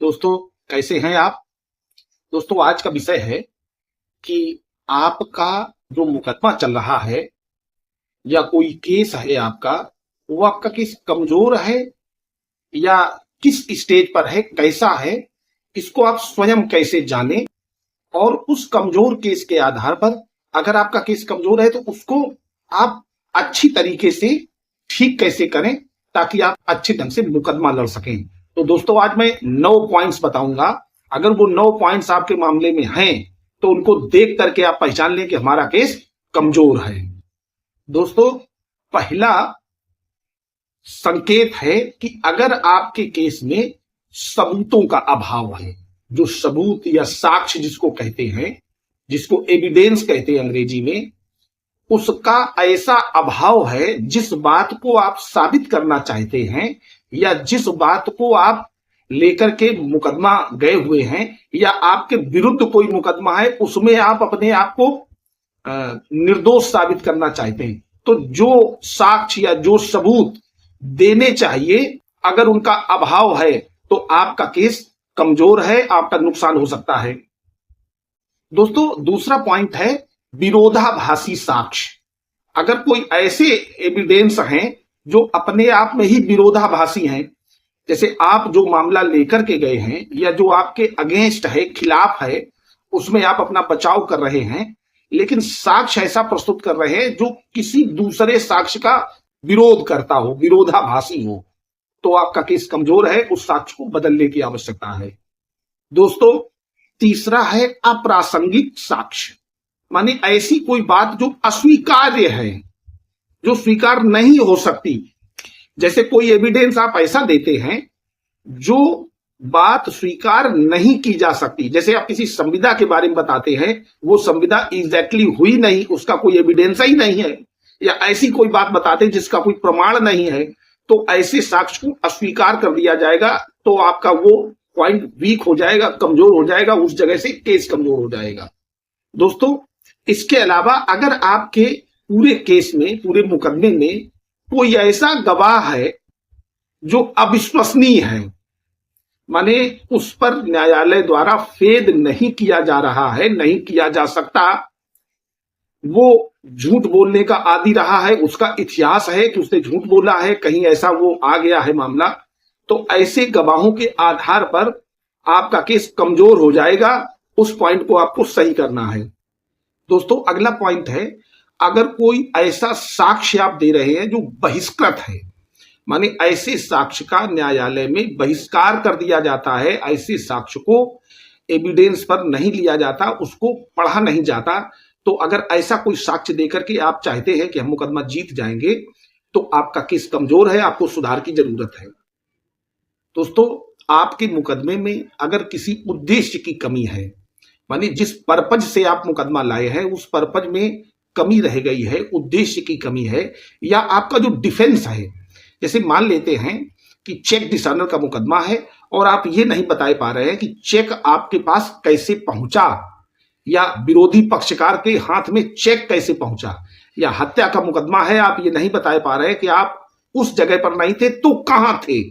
दोस्तों, कैसे हैं आप? दोस्तों, आज का विषय है कि आपका जो मुकदमा चल रहा है या कोई केस है आपका, वो आपका केस कमजोर है या किस स्टेज पर है, कैसा है, इसको आप स्वयं कैसे जानें और उस कमजोर केस के आधार पर अगर आपका केस कमजोर है तो उसको आप अच्छी तरीके से ठीक कैसे करें ताकि आप अच्छे ढंग से मुकदमा लड़ सकें। तो दोस्तों, आज मैं 9 पॉइंट्स बताऊंगा। अगर वो 9 पॉइंट्स आपके मामले में हैं तो उनको देख करके आप पहचान लें कि हमारा केस कमजोर है। दोस्तों, पहला संकेत है कि अगर आपके केस में सबूतों का अभाव है, जो सबूत या साक्ष्य जिसको कहते हैं, जिसको एविडेंस कहते हैं अंग्रेजी में, उसका ऐसा अभाव है जिस बात को आप साबित करना चाहते हैं या जिस बात को आप लेकर के मुकदमा गए हुए हैं या आपके विरुद्ध कोई मुकदमा है उसमें आप अपने आप को निर्दोष साबित करना चाहते हैं, तो जो साक्ष्य या जो सबूत देने चाहिए अगर उनका अभाव है तो आपका केस कमजोर है, आपका नुकसान हो सकता है। दोस्तों, दूसरा पॉइंट है विरोधाभासी साक्ष्य। अगर कोई ऐसे एविडेंस हैं जो अपने आप में ही विरोधाभासी हैं, जैसे आप जो मामला लेकर के गए हैं या जो आपके अगेंस्ट है, खिलाफ है, उसमें आप अपना बचाव कर रहे हैं लेकिन साक्ष्य ऐसा प्रस्तुत कर रहे हैं जो किसी दूसरे साक्ष्य का विरोध करता हो, विरोधाभासी हो, तो आपका केस कमजोर है, उस साक्ष्य को बदलने की आवश्यकता है। दोस्तों, तीसरा है अप्रासंगिक साक्ष्य, माने ऐसी कोई बात जो अस्वीकार्य है, जो स्वीकार नहीं हो सकती। जैसे कोई एविडेंस आप ऐसा देते हैं जो बात स्वीकार नहीं की जा सकती, जैसे आप किसी संविदा के बारे में बताते हैं, वो संविदा एग्जैक्टली हुई नहीं, उसका कोई एविडेंस ही नहीं है, या ऐसी कोई बात बताते हैं जिसका कोई प्रमाण नहीं है, तो ऐसे साक्ष्य को अस्वीकार कर दिया जाएगा, तो आपका वो पॉइंट वीक हो जाएगा, कमजोर हो जाएगा, उस जगह से केस कमजोर हो जाएगा। दोस्तों, इसके अलावा अगर आपके पूरे केस में, पूरे मुकदमे में कोई ऐसा गवाह है जो अविश्वसनीय है, माने उस पर न्यायालय द्वारा फेद नहीं किया जा रहा है, नहीं किया जा सकता, वो झूठ बोलने का आदी रहा है, उसका इतिहास है कि उसने झूठ बोला है, कहीं ऐसा वो आ गया है मामला, तो ऐसे गवाहों के आधार पर आपका केस कमजोर हो जाएगा। उस पॉइंट को आपको सही करना है। दोस्तों, अगला पॉइंट है अगर कोई ऐसा साक्ष्य आप दे रहे हैं जो बहिष्कृत है, माने ऐसे साक्ष्य का न्यायालय में बहिष्कार कर दिया जाता है, ऐसे साक्ष्य को एविडेंस पर नहीं लिया जाता, उसको पढ़ा नहीं जाता, तो अगर ऐसा कोई साक्ष्य देकर के आप चाहते हैं कि हम मुकदमा जीत जाएंगे तो आपका केस कमजोर है, आपको सुधार की जरूरत है। दोस्तों, आपके मुकदमे में अगर किसी उद्देश्य की कमी है, माने जिस पर्पज से आप मुकदमा लाए हैं उस पर्पज में कमी रह गई है, उद्देश्य की कमी है, या आपका जो डिफेंस है, जैसे मान लेते हैं कि चेक डिसऑनर का मुकदमा है और आप ये नहीं बता पा रहे हैं कि चेक आपके पास कैसे पहुंचा, या विरोधी पक्षकार के हाथ में चेक कैसे पहुंचा, या हत्या का मुकदमा है, आप ये नहीं बता पा रहे हैं कि आप उस जगह पर नहीं थे तो कहां थे।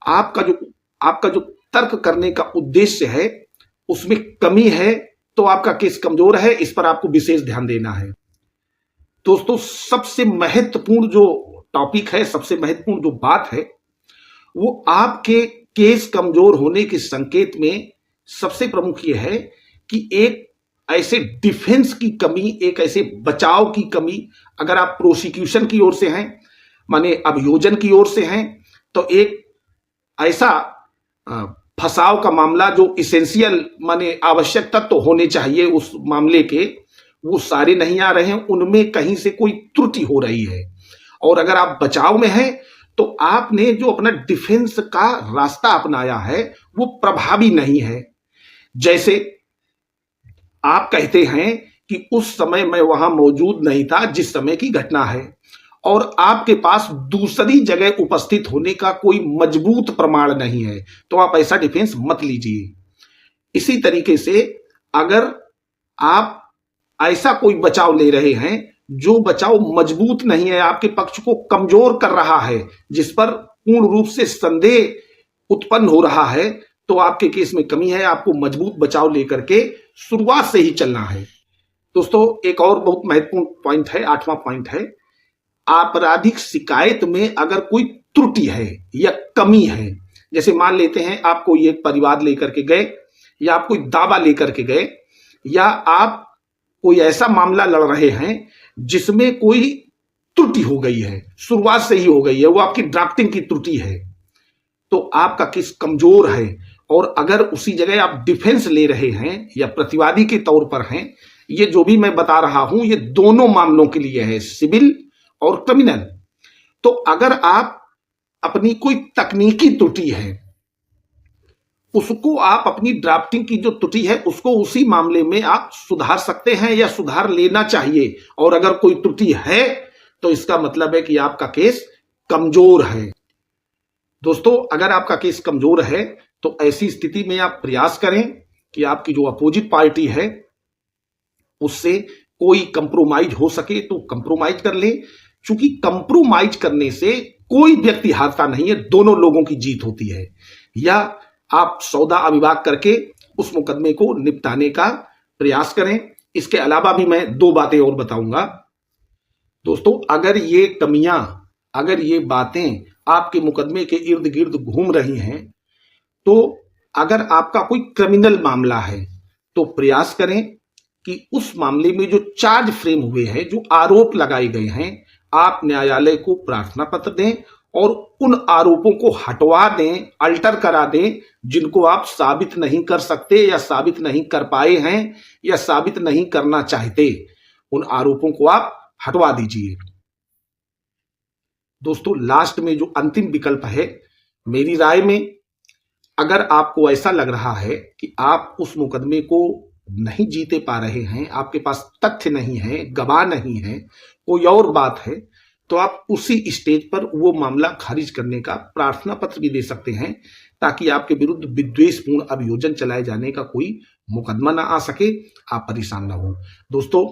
आपका जो तर्क करने का उद्देश्य है उसमें कमी है, तो आपका केस कमजोर है, इस पर आपको विशेष ध्यान देना है। दोस्तों, सबसे महत्वपूर्ण जो टॉपिक है, सबसे महत्वपूर्ण जो बात है, वो आपके केस कमजोर होने के संकेत में सबसे प्रमुख ये है कि एक ऐसे डिफेंस की कमी, एक ऐसे बचाव की कमी, अगर आप प्रोसिक्यूशन की ओर से हैं, माने अभियोजन की ओर से हैं, तो एक ऐसा फंसाव का मामला जो इसेंशियल माने आवश्यक तत्व तो होने चाहिए उस मामले के, वो सारे नहीं आ रहे हैं, उनमें कहीं से कोई त्रुटि हो रही है, और अगर आप बचाव में हैं तो आपने जो अपना डिफेंस का रास्ता अपनाया है वो प्रभावी नहीं है। जैसे आप कहते हैं कि उस समय मैं वहां मौजूद नहीं था जिस समय की घटना है, और आपके पास दूसरी जगह उपस्थित होने का कोई मजबूत प्रमाण नहीं है, तो आप ऐसा डिफेंस मत लीजिए। इसी तरीके से अगर आप ऐसा कोई बचाव ले रहे हैं जो बचाव मजबूत नहीं है, आपके पक्ष को कमजोर कर रहा है, जिस पर पूर्ण रूप से संदेह उत्पन्न हो रहा है तो आपके केस में कमी है। आपको मजबूत बचाव लेकर के शुरुआत से ही चलना है। दोस्तों, एक और बहुत महत्वपूर्ण पॉइंट है, 8वां पॉइंट है, आपराधिक शिकायत में अगर कोई त्रुटि है या कमी है, जैसे मान लेते हैं आप कोई एक परिवाद लेकर के गए, या आप कोई दावा लेकर के गए, या आप कोई ऐसा मामला लड़ रहे हैं जिसमें कोई त्रुटि हो गई है, शुरुआत से ही हो गई है, वो आपकी ड्राफ्टिंग की त्रुटि है, तो आपका केस कमजोर है। और अगर उसी जगह आप डिफेंस ले रहे हैं या प्रतिवादी के तौर पर हैं, ये जो भी मैं बता रहा हूं ये दोनों मामलों के लिए है, सिविल और क्रिमिनल। तो अगर आप अपनी कोई तकनीकी त्रुटि है उसको, आप अपनी ड्राफ्टिंग की जो त्रुटि है उसको उसी मामले में आप सुधार सकते हैं या सुधार लेना चाहिए। और अगर कोई त्रुटि है तो इसका मतलब है कि आपका केस कमजोर है। दोस्तों, अगर आपका केस कमजोर है तो ऐसी स्थिति में आप प्रयास करें कि आपकी जो अपोजिट पार्टी है उससे कोई कंप्रोमाइज हो सके तो कंप्रोमाइज कर ले, क्योंकि कंप्रोमाइज करने से कोई व्यक्ति हारता नहीं है, दोनों लोगों की जीत होती है। या आप सौदा अविवाद करके उस मुकदमे को निपटाने का प्रयास करें। इसके अलावा भी मैं 2 बातें और बताऊंगा। दोस्तों, अगर ये कमियां, अगर ये बातें आपके मुकदमे के इर्द गिर्द घूम रही हैं, तो अगर आपका कोई क्रिमिनल मामला है तो प्रयास करें कि उस मामले में जो चार्ज फ्रेम हुए हैं, जो आरोप लगाए गए हैं, आप न्यायालय को प्रार्थना पत्र दें और उन आरोपों को हटवा दें, अल्टर करा दें, जिनको आप साबित नहीं कर सकते या साबित नहीं कर पाए हैं या साबित नहीं करना चाहते, उन आरोपों को आप हटवा दीजिए। दोस्तों, लास्ट में जो अंतिम विकल्प है, मेरी राय में अगर आपको ऐसा लग रहा है कि आप उस मुकदमे को नहीं जीते पा रहे हैं, आपके पास तथ्य नहीं है, गवाह नहीं है, कोई और बात है, तो आप उसी स्टेज पर वो मामला खारिज करने का प्रार्थना पत्र भी दे सकते हैं, ताकि आपके विरुद्ध विद्वेषपूर्ण अभियोजन चलाए जाने का कोई मुकदमा ना आ सके, आप परेशान ना हो। दोस्तों,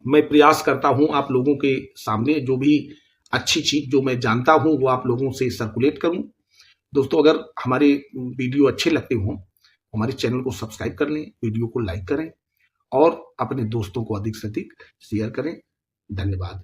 मैं प्रयास करता हूं आप लोगों के सामने जो भी अच्छी चीज जो मैं जानता हूं वो आप लोगों से सर्कुलेट करूं। दोस्तों, अगर हमारे वीडियो अच्छे लगते हों, हमारे चैनल को सब्सक्राइब कर लें, वीडियो को लाइक करें और अपने दोस्तों को अधिक से अधिक शेयर करें। धन्यवाद।